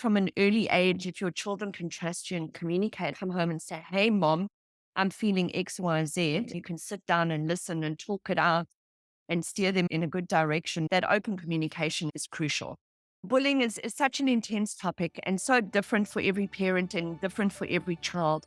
from an early age, if your children can trust you and communicate, come home and say, hey, mom, I'm feeling X, Y, Z. You can sit down and listen and talk it out and steer them in a good direction. That open communication is crucial. Bullying is such an intense topic and so different for every parent and different for every child.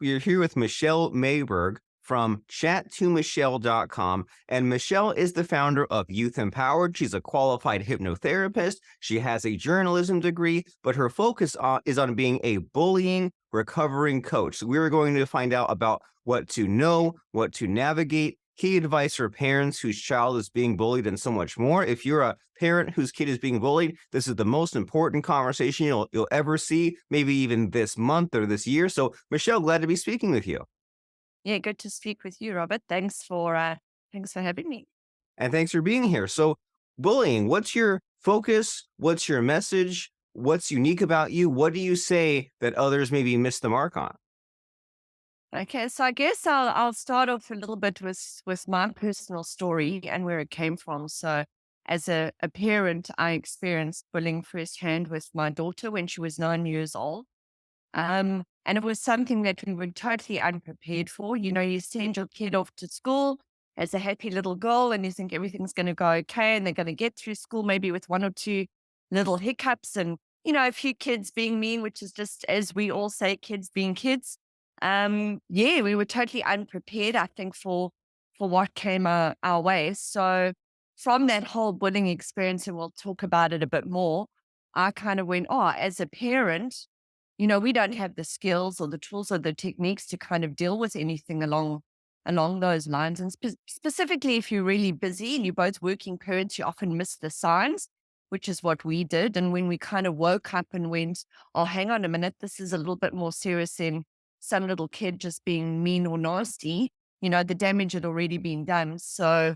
We're here with Michele Meyburgh from chat2michelle.com. And Michele is the founder of Youth Empowered. She's a qualified hypnotherapist. She has a journalism degree, but her focus is on being a bullying recovering coach. So we're going to find out about what to know, what to navigate, key advice for parents whose child is being bullied, and so much more. If you're a parent whose kid is being bullied, this is the most important conversation you'll ever see, maybe even this month or this year. So, Michele, glad to be speaking with you. Yeah, good to speak with you, Robert. Thanks for having me. And thanks for being here. So, bullying, what's your focus? What's your message? What's unique about you? What do you say that others maybe miss the mark on? Okay, so I guess I'll start off a little bit with my personal story and where it came from. So, as a parent, I experienced bullying firsthand with my daughter when she was 9 years old. And it was something that we were totally unprepared for. You know, you send your kid off to school as a happy little girl, and you think everything's going to go okay, and they're going to get through school maybe with one or two little hiccups, and a few kids being mean, which is just as we all say, kids being kids. Yeah, we were totally unprepared, I think, for what came our way. So from that whole bullying experience, and we'll talk about it a bit more, I kind of went, oh, as a parent, we don't have the skills or the tools or the techniques to kind of deal with anything along those lines. And specifically, if you're really busy and you're both working parents, you often miss the signs, which is what we did. And when we kind of woke up and went, oh, hang on a minute, this is a little bit more serious than some little kid just being mean or nasty, the damage had already been done. So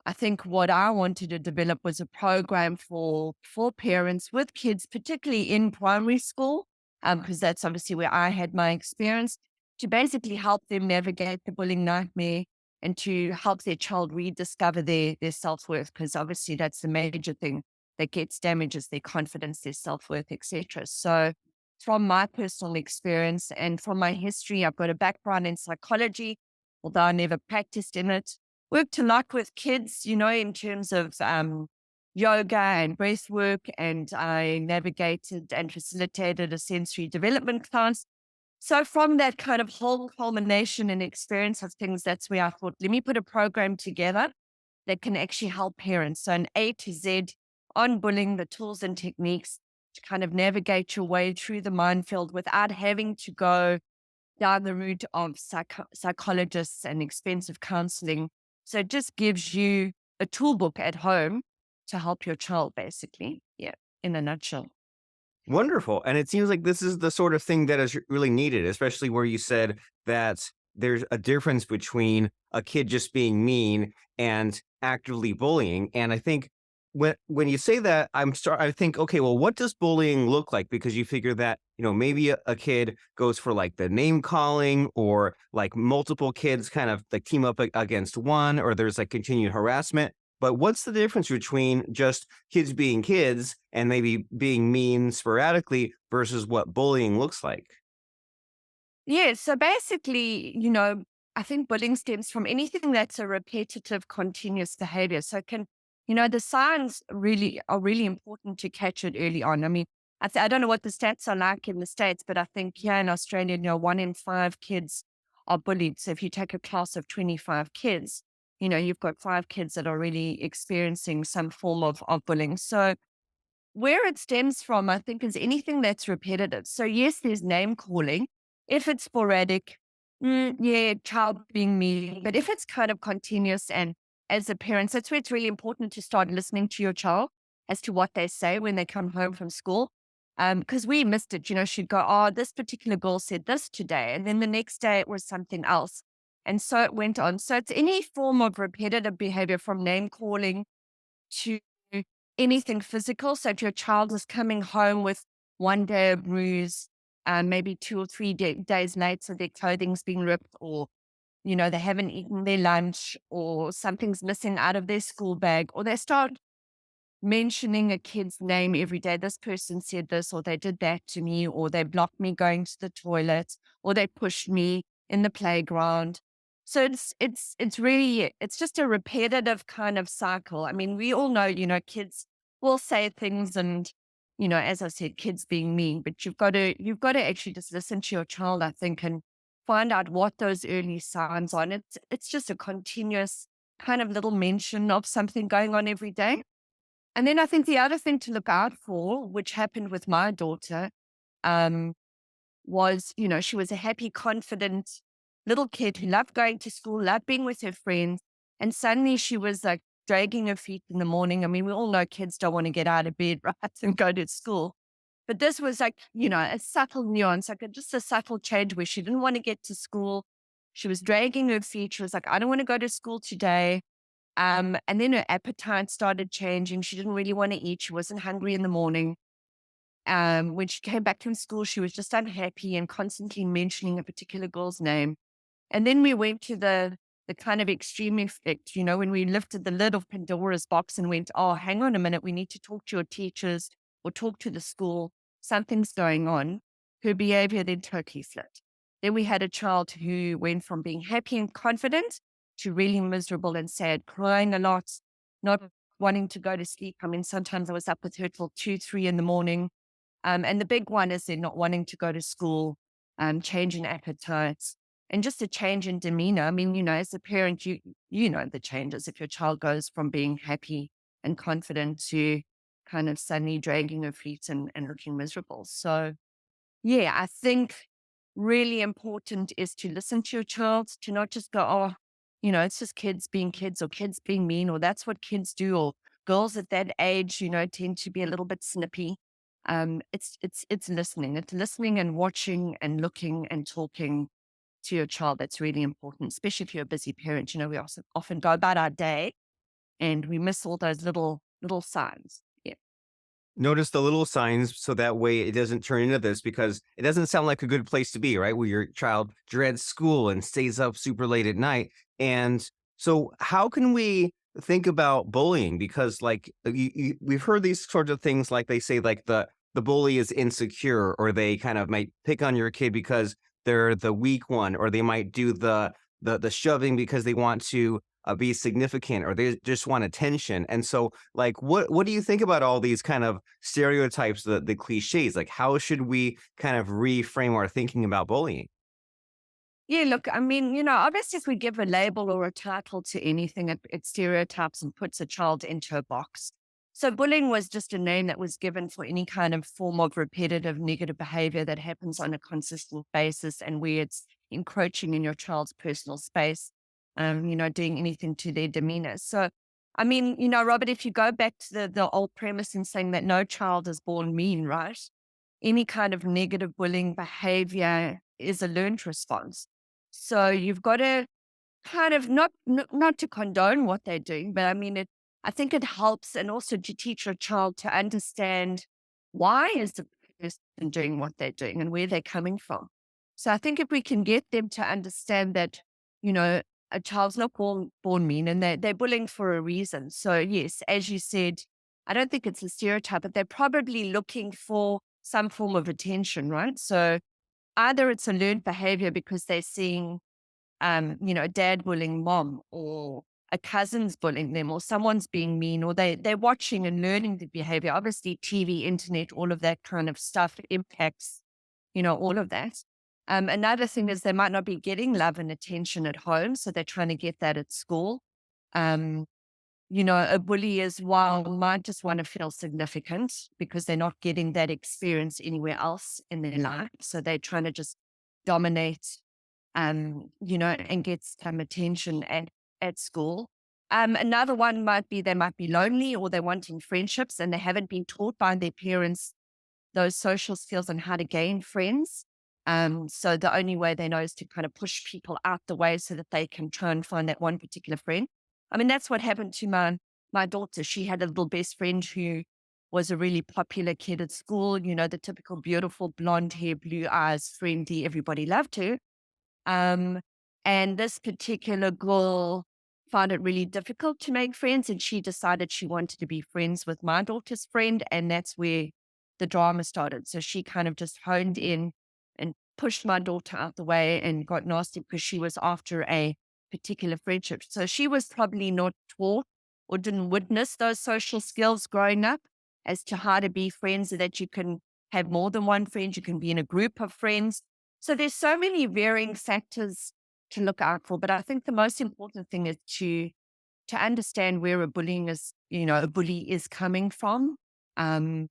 I think what I wanted to develop was a program for parents with kids, particularly in primary school, because that's obviously where I had my experience, to basically help them navigate the bullying nightmare and to help their child rediscover their self-worth, because obviously that's the major thing that gets damages their confidence, their self-worth, etc. So from my personal experience and from my history, I've got a background in psychology, although I never practiced in it. Worked a lot with kids, in terms of yoga and breath work, and I navigated and facilitated a sensory development class. So from that kind of whole culmination and experience of things, that's where I thought, let me put a program together that can actually help parents. So an A to Z on bullying, the tools and techniques to kind of navigate your way through the minefield without having to go down the route of psychologists and expensive counseling. So it just gives you a toolbook at home to help your child, basically. Yeah, in a nutshell. Wonderful. And it seems like this is the sort of thing that is really needed, especially where you said that there's a difference between a kid just being mean and actively bullying. And I think when you say that, I think, okay, well, what does bullying look like? Because you figure that, maybe a kid goes for like the name calling, or like multiple kids kind of like team up against one, or there's like continued harassment. But what's the difference between just kids being kids and maybe being mean sporadically versus what bullying looks like? Yeah. So basically, I think bullying stems from anything that's a repetitive, continuous behavior. So the signs really are really important to catch it early on. I mean, I don't know what the stats are like in the States, but I think here in Australia, 1 in 5 kids are bullied. So if you take a class of 25 kids, you've got 5 kids that are really experiencing some form of bullying. So where it stems from, I think, is anything that's repetitive. So yes, there's name calling. If it's sporadic, yeah, child being mean. But if it's kind of continuous, and as a parent, that's where it's really important to start listening to your child as to what they say when they come home from school. Because we missed it, she'd go, oh, this particular girl said this today. And then the next day it was something else. And so it went on. So it's any form of repetitive behavior, from name calling to anything physical. So if your child is coming home with one day of bruise, maybe 2 or 3 days late, so their clothing's been ripped, or they haven't eaten their lunch, or something's missing out of their school bag, or they start mentioning a kid's name every day. This person said this, or they did that to me, or they blocked me going to the toilet, or they pushed me in the playground. So it's really it's just a repetitive kind of cycle. I mean, we all know, kids will say things and, as I said, kids being mean, but you've got to actually just listen to your child, I think, and find out what those early signs are. And it's just a continuous kind of little mention of something going on every day. And then I think the other thing to look out for, which happened with my daughter, um, was, she was a happy, confident little kid who loved going to school, loved being with her friends. And suddenly she was like dragging her feet in the morning. I mean, we all know kids don't want to get out of bed, right, and go to school. But this was like, a subtle nuance, like just a subtle change where she didn't want to get to school. She was dragging her feet. She was like, I don't want to go to school today. And then her appetite started changing. She didn't really want to eat. She wasn't hungry in the morning. When she came back from school, she was just unhappy and constantly mentioning a particular girl's name. And then we went to the kind of extreme effect, when we lifted the lid of Pandora's box and went, oh, hang on a minute, we need to talk to your teachers or talk to the school. Something's going on. Her behavior then totally flipped. Then we had a child who went from being happy and confident to really miserable and sad, crying a lot, not wanting to go to sleep. I mean, sometimes I was up with her till 2, 3 in the morning. And the big one is they're not wanting to go to school, change in appetites, and just a change in demeanor. I mean, as a parent, you know the changes if your child goes from being happy and confident to kind of suddenly dragging her feet and looking miserable. So yeah, I think really important is to listen to your child, to not just go, oh, it's just kids being kids or kids being mean, or that's what kids do, or girls at that age, tend to be a little bit snippy. It's listening. It's listening and watching and looking and talking to your child. That's really important, especially if you're a busy parent. We also often go about our day and we miss all those little signs. Yeah. Notice the little signs so that way it doesn't turn into this because it doesn't sound like a good place to be, right? Where your child dreads school and stays up super late at night. And so, how can we think about bullying? Because, like, we've heard these sorts of things, like they say, like the bully is insecure, or they kind of might pick on your kid because they're the weak one, or they might do the shoving because they want to be significant, or they just want attention. And so, like, what do you think about all these kind of stereotypes, the cliches? Like, how should we kind of reframe our thinking about bullying? Yeah, look, I mean, obviously, if we give a label or a title to anything, it stereotypes and puts a child into a box. So, bullying was just a name that was given for any kind of form of repetitive negative behavior that happens on a consistent basis and where it's encroaching in your child's personal space, doing anything to their demeanor. So, I mean, Robert, if you go back to the old premise in saying that no child is born mean, right? Any kind of negative bullying behavior is a learned response. So you've got to kind of not to condone what they're doing, but I mean I think it helps, and also to teach your child to understand why is the person doing what they're doing and where they're coming from. So I think if we can get them to understand that, you know, a child's not born mean and they're bullying for a reason. So yes, as you said, I don't think it's a stereotype, but they're probably looking for some form of attention, right? So either it's a learned behavior because they're seeing, dad bullying mom, or a cousin's bullying them, or someone's being mean, or they're watching and learning the behavior. Obviously, TV, internet, all of that kind of stuff impacts, all of that. Another thing is they might not be getting love and attention at home, so they're trying to get that at school. Um, a bully as well might just want to feel significant because they're not getting that experience anywhere else in their life. So they're trying to just dominate, and get some attention at school. Another one might be they might be lonely, or they're wanting friendships and they haven't been taught by their parents those social skills on how to gain friends. So the only way they know is to kind of push people out the way so that they can try and find that one particular friend. I mean, that's what happened to my daughter. She had a little best friend who was a really popular kid at school, the typical beautiful blonde hair, blue eyes, friendly, everybody loved her. Um, and this particular girl found it really difficult to make friends. And she decided she wanted to be friends with my daughter's friend. And that's where the drama started. So she kind of just honed in and pushed my daughter out the way and got nasty because she was after a particular friendship. So she was probably not taught or didn't witness those social skills growing up as to how to be friends, so that you can have more than one friend, you can be in a group of friends. So there's so many varying factors to look out for. But I think the most important thing is to understand where a bully is coming from. Um,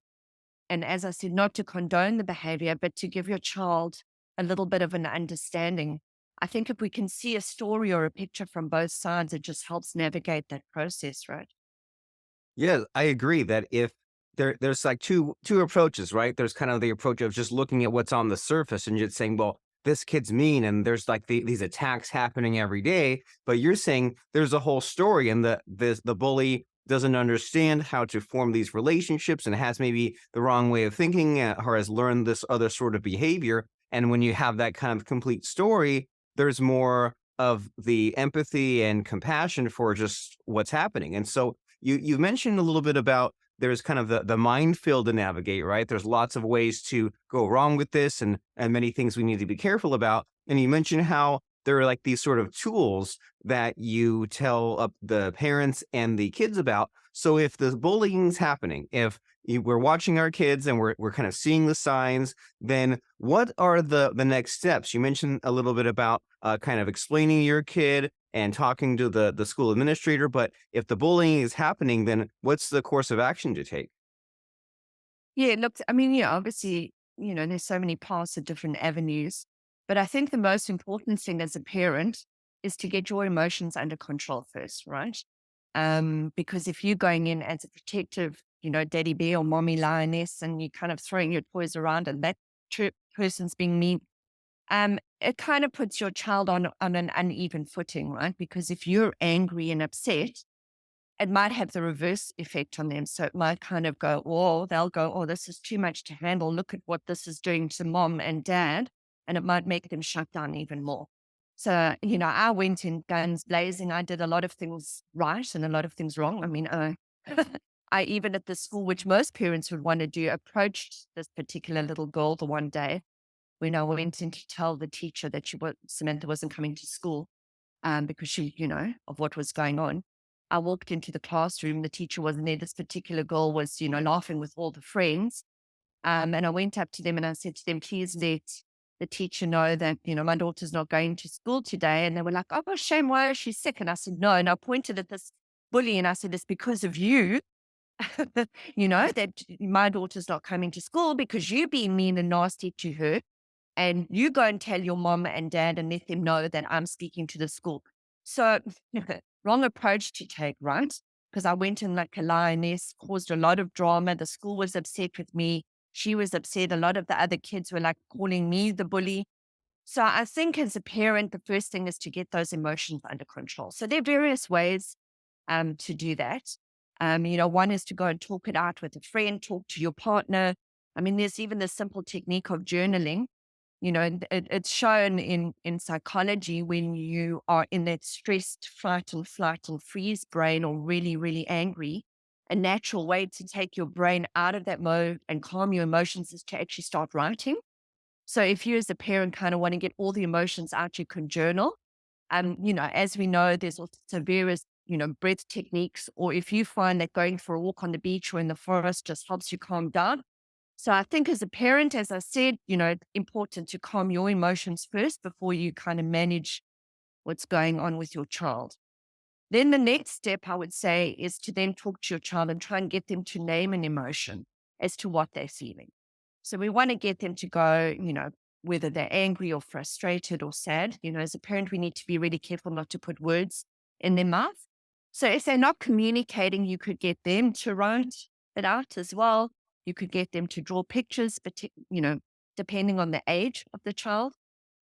and as I said, not to condone the behavior, but to give your child a little bit of an understanding. I think if we can see a story or a picture from both sides, it just helps navigate that process, right? Yeah, I agree that if there's like two approaches, right? There's kind of the approach of just looking at what's on the surface and just saying, well, this kid's mean, and there's like these attacks happening every day. But you're saying there's a whole story, and the bully doesn't understand how to form these relationships and has maybe the wrong way of thinking, or has learned this other sort of behavior. And when you have that kind of complete story, there's more of the empathy and compassion for just what's happening. And so you mentioned a little bit about there's kind of the minefield to navigate, right? There's lots of ways to go wrong with this, and many things we need to be careful about. And you mentioned how there are like these sort of tools that you tell up the parents and the kids about. So if the bullying's happening, if we're watching our kids and we're kind of seeing the signs, then what are the next steps? You mentioned a little bit about kind of explaining to your kid and talking to the school administrator. But if the bullying is happening, then what's the course of action to take? Yeah, look, I mean, yeah, obviously, there's so many paths of different avenues. But I think the most important thing as a parent is to get your emotions under control first, right? Because if you're going in as a protective, daddy bear or mommy lioness, and you're kind of throwing your toys around and that person's being mean, it kind of puts your child on an uneven footing, right? Because if you're angry and upset, it might have the reverse effect on them. So it might kind of go, oh, they'll go, oh, this is too much to handle. Look at what this is doing to mom and dad. And it might make them shut down even more. So, I went in guns blazing. I did a lot of things right and a lot of things wrong. I mean, I even at the school, which most parents would want to do, approached this particular little girl the one day when I went in to tell the teacher that Samantha wasn't coming to school because of what was going on. I walked into the classroom, the teacher wasn't there. This particular girl was, laughing with all the friends. And I went up to them and I said to them, please let the teacher know that, my daughter's not going to school today. And they were like, oh, shame, why is she sick? And I said, no. And I pointed at this bully and I said, it's because of you, that my daughter's not coming to school because you being mean and nasty to her, and you go and tell your mom and dad and let them know that I'm speaking to the school. So wrong approach to take, right? Because I went in like a lioness, caused a lot of drama. The school was upset with me. She was upset. A lot of the other kids were like calling me the bully. So I think as a parent, the first thing is to get those emotions under control. So there are various ways to do that. One is to go and talk it out with a friend, talk to your partner. I mean, there's even the simple technique of journaling. And it's shown in psychology when you are in that stressed fight and flight and freeze brain or really, really angry, a natural way to take your brain out of that mode and calm your emotions is to actually start writing. So if you as a parent kind of want to get all the emotions out, you can journal. As we know, there's also various, breath techniques, or if you find that going for a walk on the beach or in the forest just helps you calm down. So I think as a parent, as I said, it's important to calm your emotions first before you kind of manage what's going on with your child. Then the next step I would say is to then talk to your child and try and get them to name an emotion as to what they're feeling. So we want to get them to go, whether they're angry or frustrated or sad. As a parent, we need to be really careful not to put words in their mouth. So if they're not communicating, you could get them to write it out as well. You could get them to draw pictures, but depending on the age of the child.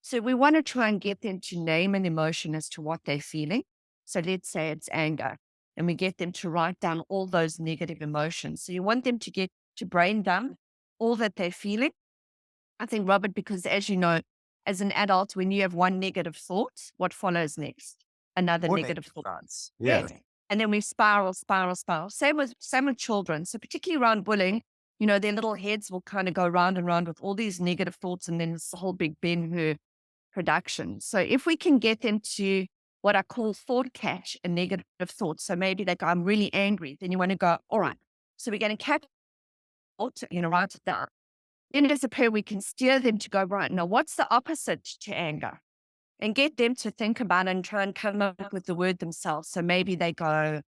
So we want to try and get them to name an emotion as to what they're feeling. So let's say it's anger, and we get them to write down all those negative emotions. So you want them to get to brain dump all that they're feeling. I think, Robert, because as you know, as an adult, when you have one negative thought, what follows next? another More negative negative thought. thoughts. Yes. Yes. And then we spiral, spiral, spiral. Same with children. So particularly around bullying, their little heads will kind of go round and round with all these negative thoughts, and then it's the whole big Ben Hur production. So if we can get them to what I call thought catch a negative thoughts. So maybe they go, I'm really angry. Then you want to go, all right. So we're going to catch thought, write it down. Then as a pair, we can steer them to go, right, now what's the opposite to anger? And get them to think about it and try and come up with the word themselves. So maybe they go,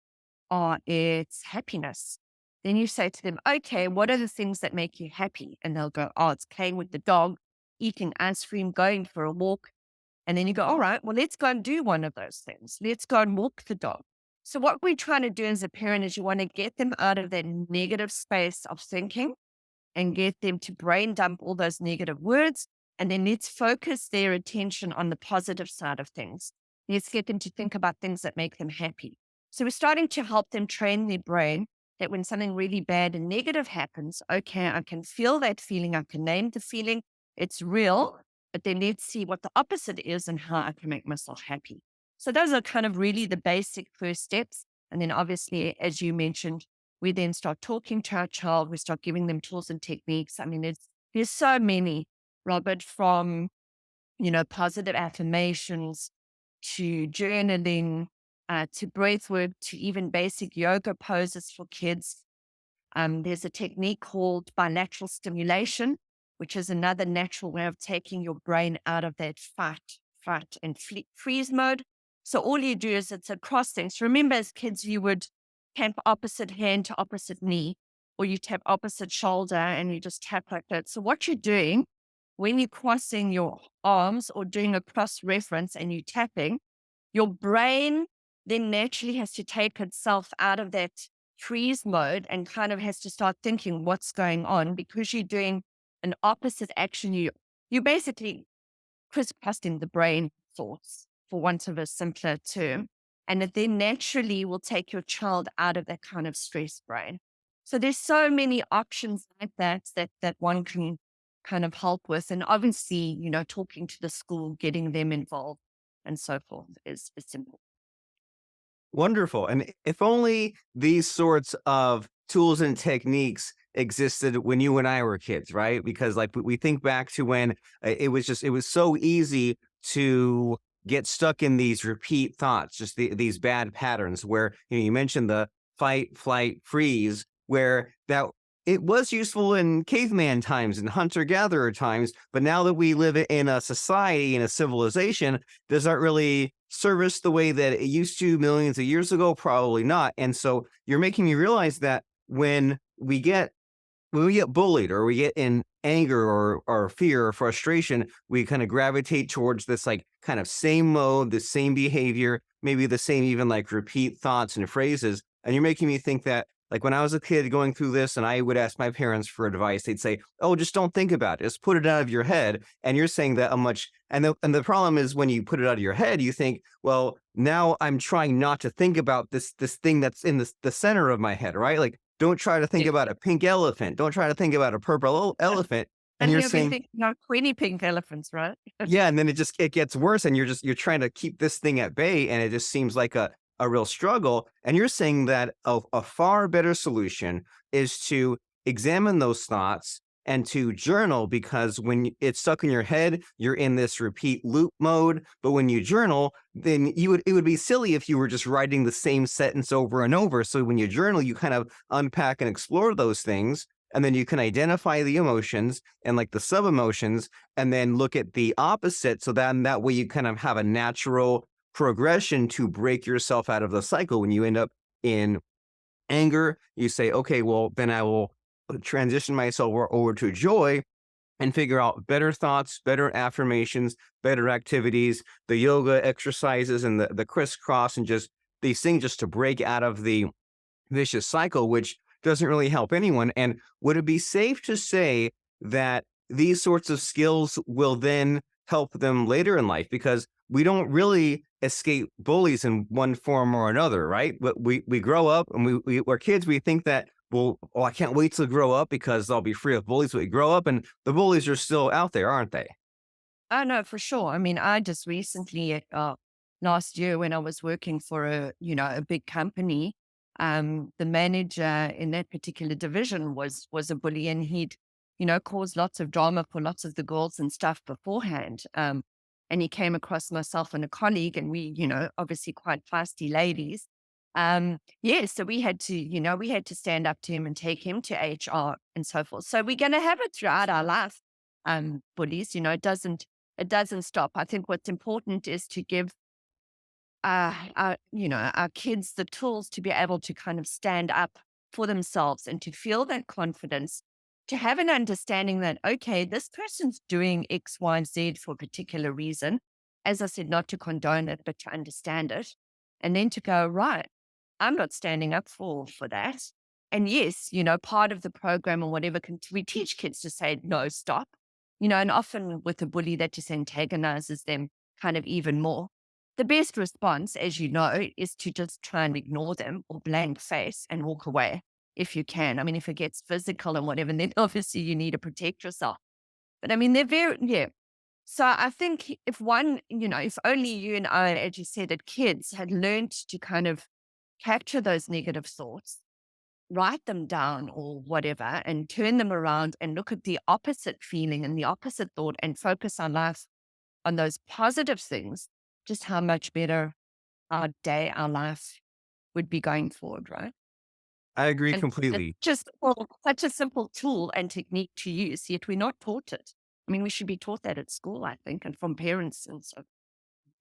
oh, it's happiness. Then you say to them, okay, what are the things that make you happy? And they'll go, oh, it's playing with the dog, eating ice cream, going for a walk. And then you go, all right, well, let's go and do one of those things. Let's go and walk the dog. So what we're trying to do as a parent is you want to get them out of that negative space of thinking and get them to brain dump all those negative words. And then let's focus their attention on the positive side of things. Let's get them to think about things that make them happy. So we're starting to help them train their brain that when something really bad and negative happens, okay, I can feel that feeling. I can name the feeling. It's real, but then let's see what the opposite is and how I can make myself happy. So those are kind of really the basic first steps. And then obviously, as you mentioned, we then start talking to our child. We start giving them tools and techniques. I mean, there's so many, Robert, from, positive affirmations to journaling, to breath work, to even basic yoga poses for kids. There's a technique called bilateral stimulation, which is another natural way of taking your brain out of that fight and freeze mode. So all you do is it's a cross thing. So remember, as kids, you would tap opposite hand to opposite knee, or you tap opposite shoulder and you just tap like that. So what you're doing when you're crossing your arms or doing a cross reference and you're tapping, your brain then naturally has to take itself out of that freeze mode and kind of has to start thinking what's going on because you're doing an opposite action. You basically crisscrossing the brain thoughts, for want of a simpler term. And it then naturally will take your child out of that kind of stress brain. So there's so many options like that one can kind of help with. And obviously, talking to the school, getting them involved and so forth is simple. Wonderful. And if only these sorts of tools and techniques existed when you and I were kids, right? Because like we think back to when it was so easy to get stuck in these repeat thoughts, just these bad patterns where, you mentioned the fight, flight, freeze, where that it was useful in caveman times and hunter gatherer times. But now that we live in a society, in a civilization, does that really service the way that it used to millions of years ago? Probably not. And so you're making me realize that when we get bullied or we get in anger or fear or frustration, we kind of gravitate towards this like kind of same mode, the same behavior, maybe the same even like repeat thoughts and phrases. And you're making me think that like when I was a kid going through this and I would ask my parents for advice, they'd say, oh, just don't think about it. Just put it out of your head. And you're saying that a much, and the problem is when you put it out of your head, you think, well, now I'm trying not to think about this thing that's in the center of my head, right? Like, don't try to think Yeah. about a pink elephant. Don't try to think about a purple elephant. And And you're you'll be saying, thinking of 20 pink elephants, right? yeah, and then it gets worse, and you're trying to keep this thing at bay, and it just seems like a real struggle. And you're saying that a far better solution is to examine those thoughts and to journal, because when it's stuck in your head, you're in this repeat loop mode. But when you journal, then it would be silly if you were just writing the same sentence over and over. So when you journal, you kind of unpack and explore those things. And then you can identify the emotions and like the sub emotions, and then look at the opposite. So then that way you kind of have a natural progression to break yourself out of the cycle. When you end up in anger, you say, okay, well, then I will transition myself over to joy and figure out better thoughts, better affirmations, better activities, the yoga exercises and the crisscross and just these things just to break out of the vicious cycle, which doesn't really help anyone. And would it be safe to say that these sorts of skills will then help them later in life? Because we don't really escape bullies in one form or another, right? But we grow up and we're kids. We think that, well, oh, I can't wait to grow up because I'll be free of bullies. But we grow up and the bullies are still out there, aren't they? Oh, no, for sure. I mean, I just recently last year when I was working for a big company. The manager in that particular division was a bully, and he'd, caused lots of drama for lots of the girls and stuff beforehand. And he came across myself and a colleague, and we, obviously quite feisty ladies. Yeah, so we had to stand up to him and take him to HR and so forth. So we're going to have it throughout our life. Bullies, it doesn't stop. I think what's important is to give our kids the tools to be able to kind of stand up for themselves and to feel that confidence, to have an understanding that, okay, this person's doing X, Y, and Z for a particular reason. As I said, not to condone it, but to understand it. And then to go, right, I'm not standing up for that. And yes, part of the program or whatever, we teach kids to say, no, stop. And often with a bully, that just antagonizes them kind of even more. The best response, as you know, is to just try and ignore them or blank face and walk away if you can. I mean, if it gets physical and whatever, then obviously you need to protect yourself. But I mean, they're very, yeah. So I think if only you and I, as you said, that kids had learned to kind of capture those negative thoughts, write them down or whatever, and turn them around and look at the opposite feeling and the opposite thought and focus our life on those positive things, just how much better our day, our life would be going forward, right? I agree And it's completely. just such a simple tool and technique to use, yet we're not taught it. I mean, we should be taught that at school, I think, and from parents and so.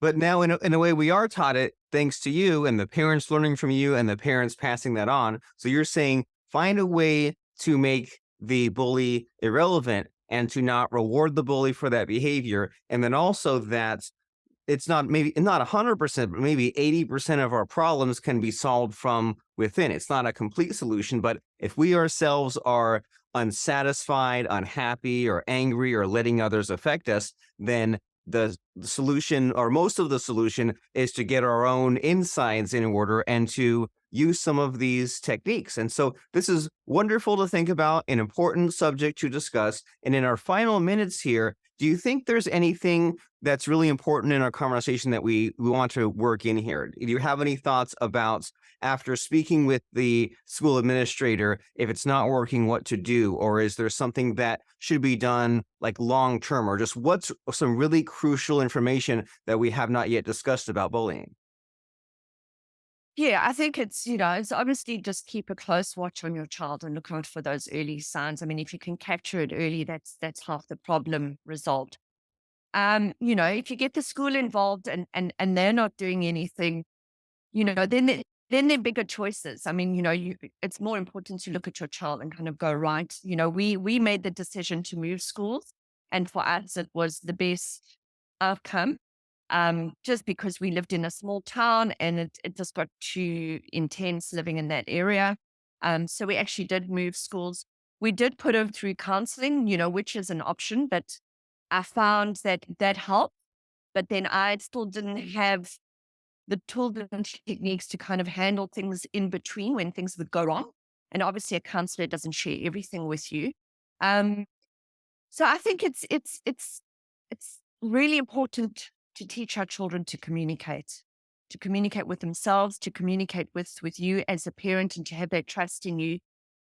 But now, in a way, we are taught it thanks to you and the parents learning from you and the parents passing that on. So you're saying find a way to make the bully irrelevant and to not reward the bully for that behavior. And then also that it's not, maybe not 100%, but maybe 80% of our problems can be solved from within. It's not a complete solution, but if we ourselves are unsatisfied, unhappy, or angry, or letting others affect us, then the solution, or most of the solution, is to get our own insides in order and to use some of these techniques. And so this is wonderful to think about, an important subject to discuss. And in our final minutes here, do you think there's anything that's really important in our conversation that we want to work in here? Do you have any thoughts about, after speaking with the school administrator, if it's not working, what to do? Or is there something that should be done like long term, or just what's some really crucial information that we have not yet discussed about bullying? Yeah, I think it's obviously just keep a close watch on your child and look out for those early signs. I mean, if you can capture it early, that's half the problem resolved. If you get the school involved and they're not doing anything, then there are bigger choices. I mean, it's more important to look at your child and kind of go, right. We made the decision to move schools, and for us, it was the best outcome. Just because we lived in a small town and it just got too intense living in that area. So we actually did move schools. We did put them through counseling, which is an option, but I found that helped. But then I still didn't have the tools and techniques to kind of handle things in between when things would go wrong. And obviously, a counselor doesn't share everything with you. Um, so I think it's really important to teach our children to communicate with themselves, to communicate with you as a parent, and to have that trust in you.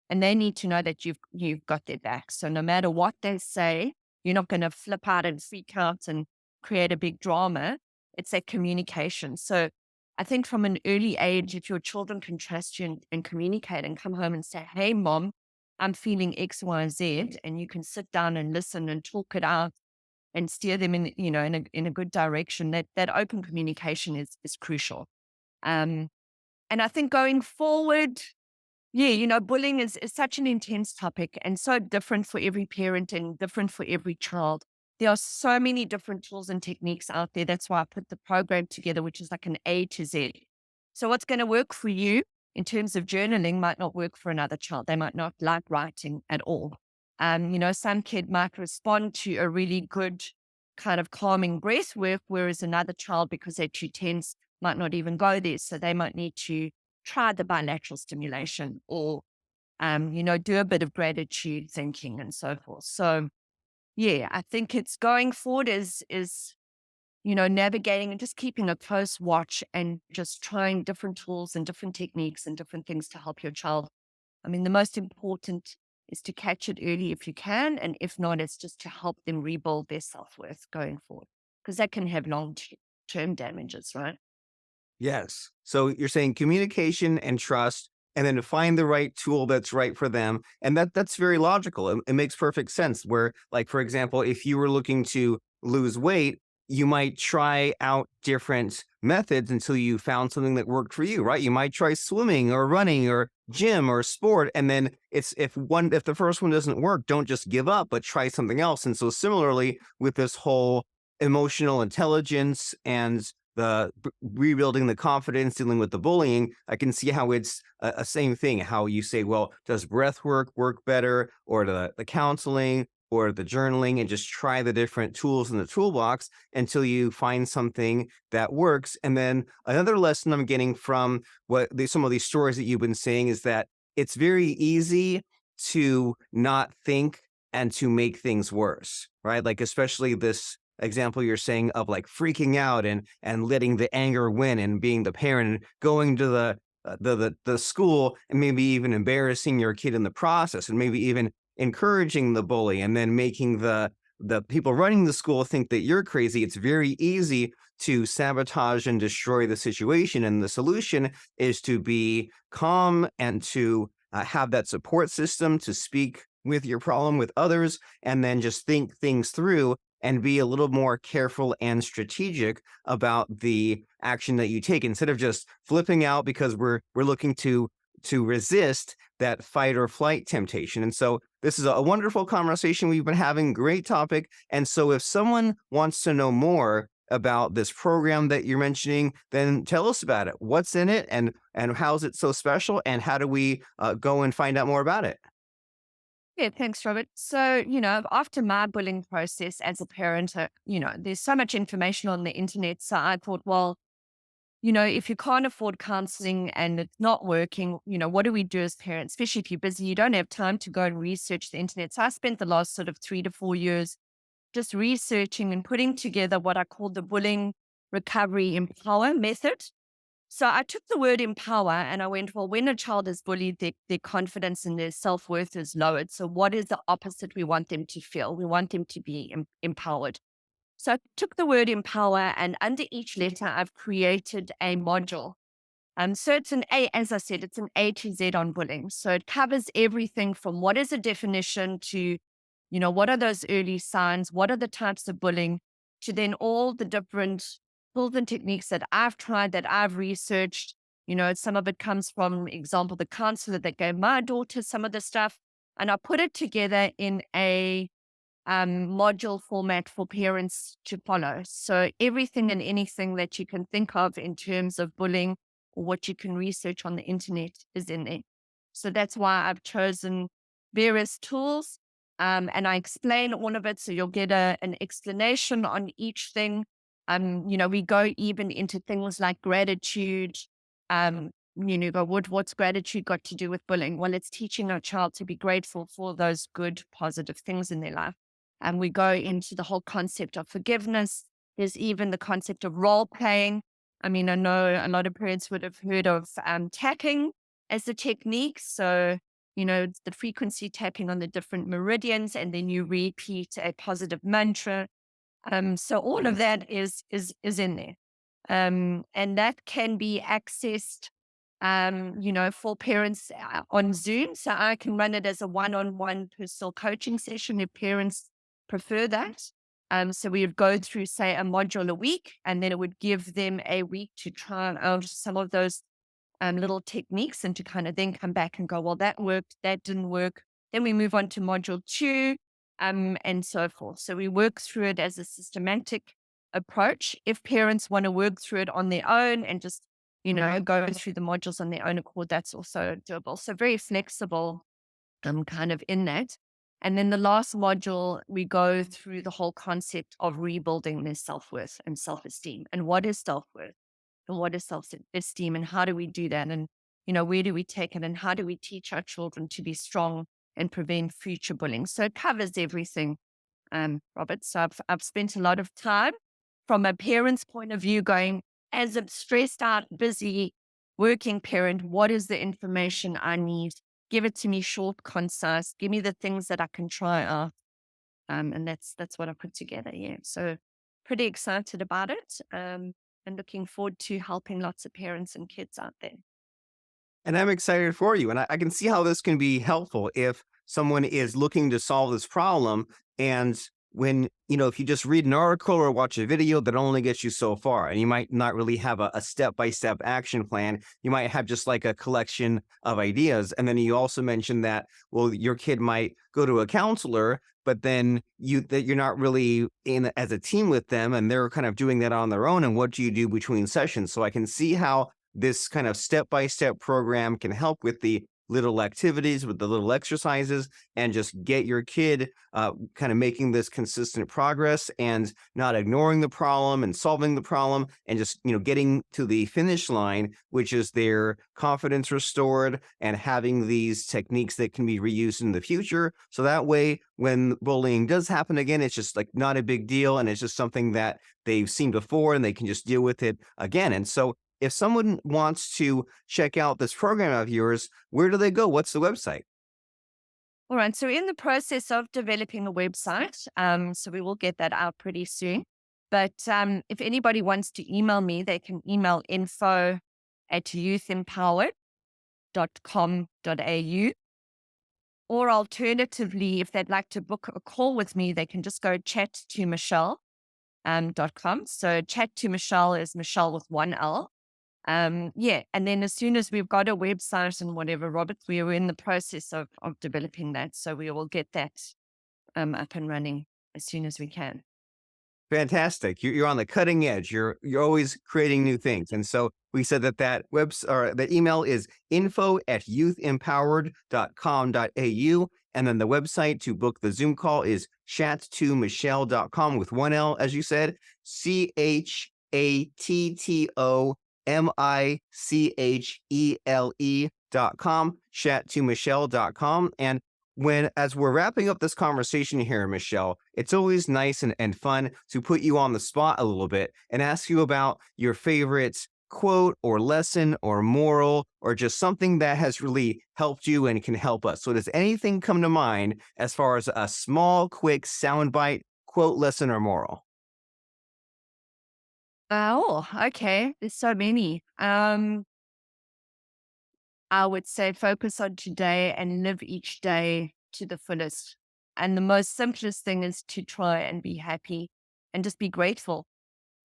And they need to know that you've got their back. So no matter what they say, you're not going to flip out and freak out and create a big drama. It's that communication. So I think from an early age, if your children can trust you and communicate and come home and say, "Hey, mom, I'm feeling X, Y, Z," and you can sit down and listen and talk it out and steer them in a good direction. That open communication is crucial. Um, and I think going forward, yeah, bullying is such an intense topic and so different for every parent and different for every child. There are so many different tools and techniques out there. That's why I put the program together, which is like an A to Z. So what's going to work for you in terms of journaling might not work for another child. They might not like writing at all. Some kid might respond to a really good kind of calming breath work, whereas another child, because they're too tense, might not even go there. So they might need to try the bilateral stimulation or, do a bit of gratitude thinking and so forth. So yeah, I think it's going forward is navigating and just keeping a close watch and just trying different tools and different techniques and different things to help your child. I mean, the most important is to catch it early if you can. And if not, it's just to help them rebuild their self worth going forward, because that can have long term damages, right? Yes. So you're saying communication and trust, and then to find the right tool that's right for them. And that's very logical. It makes perfect sense. Where, like, for example, if you were looking to lose weight, you might try out different methods until you found something that worked for you, right? You might try swimming or running or gym or sport. And then it's if the first one doesn't work, don't just give up, but try something else. And so similarly with this whole emotional intelligence and rebuilding the confidence, dealing with the bullying, I can see how it's a same thing. How you say, well, does breath work better, or the counseling, or the journaling, and just try the different tools in the toolbox until you find something that works. And then another lesson I'm getting from some of these stories that you've been saying is that it's very easy to not think and to make things worse, right? Like, especially this example you're saying of like freaking out and letting the anger win and being the parent and going to the school and maybe even embarrassing your kid in the process, and maybe even encouraging the bully, and then making the people running the school think that you're crazy. It's very easy to sabotage and destroy the situation, and the solution is to be calm and to have that support system to speak with your problem with others, and then just think things through and be a little more careful and strategic about the action that you take, instead of just flipping out because we're looking to resist that fight or flight temptation. And so this is a wonderful conversation we've been having, great topic. And so if someone wants to know more about this program that you're mentioning, then tell us about it. What's in it, and how is it so special, and how do we go and find out more about it? Yeah, thanks, Robert. So, after my bullying process as a parent, there's so much information on the internet. So I thought, well, if you can't afford counseling and it's not working, what do we do as parents? Especially if you're busy, you don't have time to go and research the internet. So I spent the last sort of 3 to 4 years just researching and putting together what I call the bullying recovery empower method. So I took the word empower and I went, well, when a child is bullied, their confidence and their self worth is lowered. So what is the opposite we want them to feel? We want them to be empowered. So I took the word empower, and under each letter, I've created a module. So it's an A, as I said, it's an A to Z on bullying. So it covers everything from what is a definition to, what are those early signs? What are the types of bullying? To then all the different tools and techniques that I've tried, that I've researched. Some of it comes from, example, the counselor that gave my daughter some of the stuff. And I put it together in a module format for parents to follow. So everything and anything that you can think of in terms of bullying or what you can research on the internet is in there. So that's why I've chosen various tools, and I explain all of it. So you'll get an explanation on each thing. We go even into things like gratitude. Go, what's gratitude got to do with bullying? Well, it's teaching our child to be grateful for those good, positive things in their life. And we go into the whole concept of forgiveness. There's even the concept of role playing. I mean, I know a lot of parents would have heard of tapping as a technique. So, it's the frequency tapping on the different meridians, and then you repeat a positive mantra. So all of that is in there. And that can be accessed, for parents on Zoom. So I can run it as a one-on-one personal coaching session if parents prefer that. So we would go through, say, a module a week, and then it would give them a week to try out some of those little techniques, and to kind of then come back and go, well, that worked, that didn't work. Then we move on to module two, and so forth. So we work through it as a systematic approach. If parents want to work through it on their own and just, go through the modules on their own accord, that's also doable. So very flexible, kind of in that. And then the last module, we go through the whole concept of rebuilding their self worth and self esteem. And what is self worth? And what is self esteem? And how do we do that? And, where do we take it? And how do we teach our children to be strong and prevent future bullying? So it covers everything, Robert. So I've spent a lot of time from a parent's point of view, going, as a stressed out, busy working parent, what is the information I need? Give it to me short, concise. Give me the things that I can try out. And that's what I put together. Yeah. So pretty excited about it. And looking forward to helping lots of parents and kids out there. And I'm excited for you. And I can see how this can be helpful if someone is looking to solve this problem. And when, if you just read an article or watch a video, that only gets you so far. And you might not really have a step by step action plan. You might have just like a collection of ideas. And then you also mentioned that, well, your kid might go to a counselor, but then you're not really in as a team with them and they're kind of doing that on their own. And what do you do between sessions? So I can see how this kind of step-by-step program can help with the little activities, with the little exercises, and just get your kid kind of making this consistent progress and not ignoring the problem and solving the problem and just getting to the finish line, which is their confidence restored and having these techniques that can be reused in the future. So that way, when bullying does happen again, it's just like not a big deal, and it's just something that they've seen before, and they can just deal with it again. And so if someone wants to check out this program of yours, where do they go? What's the website? All right. So in the process of developing a website, so we will get that out pretty soon. But if anybody wants to email me, they can email info@youthempowered.com.au. Or alternatively, if they'd like to book a call with me, they can just go chat2michelle.com. So chat to Michelle is Michelle with one L. Yeah. And then as soon as we've got a website and whatever, Robert, we are in the process of developing that. So we will get that up and running as soon as we can. Fantastic. You're on the cutting edge. You're always creating new things. And so we said that email is info@youthempowered.com.au. And then the website to book the Zoom call is chat2michelle.com with one L, as you said, chattomichele.com, chat2michelle.com. And as we're wrapping up this conversation here, Michele, it's always nice and fun to put you on the spot a little bit and ask you about your favorite quote or lesson or moral or just something that has really helped you and can help us. So does anything come to mind as far as a small, quick soundbite, quote, lesson, or moral? Oh, okay. There's so many. I would say focus on today and live each day to the fullest. And the most simplest thing is to try and be happy and just be grateful.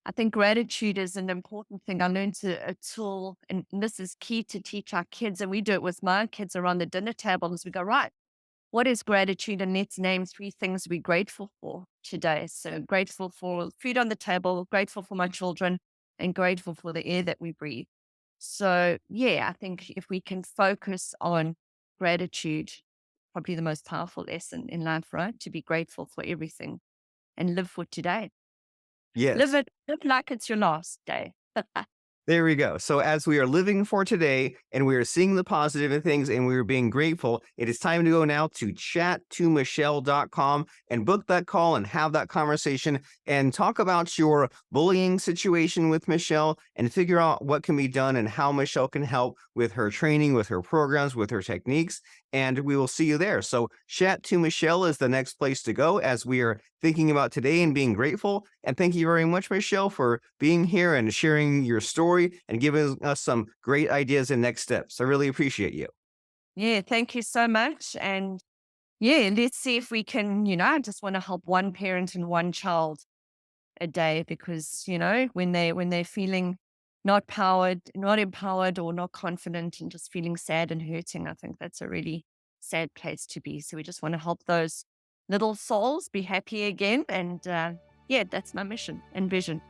I think gratitude is an important thing. I learned a tool, and this is key to teach our kids. And we do it with my kids around the dinner table as we go, right, what is gratitude? And let's name three things we're grateful for today. So grateful for food on the table, grateful for my children, and grateful for the air that we breathe. So yeah, I think if we can focus on gratitude, probably the most powerful lesson in life, right? To be grateful for everything and live for today. Yes. Live like it's your last day. There we go. So, as we are living for today and we are seeing the positive in things and we are being grateful, it is time to go now to chat2michelle.com and book that call and have that conversation and talk about your bullying situation with Michele and figure out what can be done and how Michele can help with her training, with her programs, with her techniques. And we will see you there. So, Chat to Michele is the next place to go as we are thinking about today and being grateful. And thank you very much, Michele, for being here and sharing your story and giving us some great ideas and next steps. I really appreciate you. Yeah, thank you so much. And yeah, let's see if we can, I just want to help one parent and one child a day because, when they're feeling not empowered or not confident and just feeling sad and hurting, I think that's a really sad place to be. So we just want to help those little souls be happy again. And yeah, that's my mission and vision.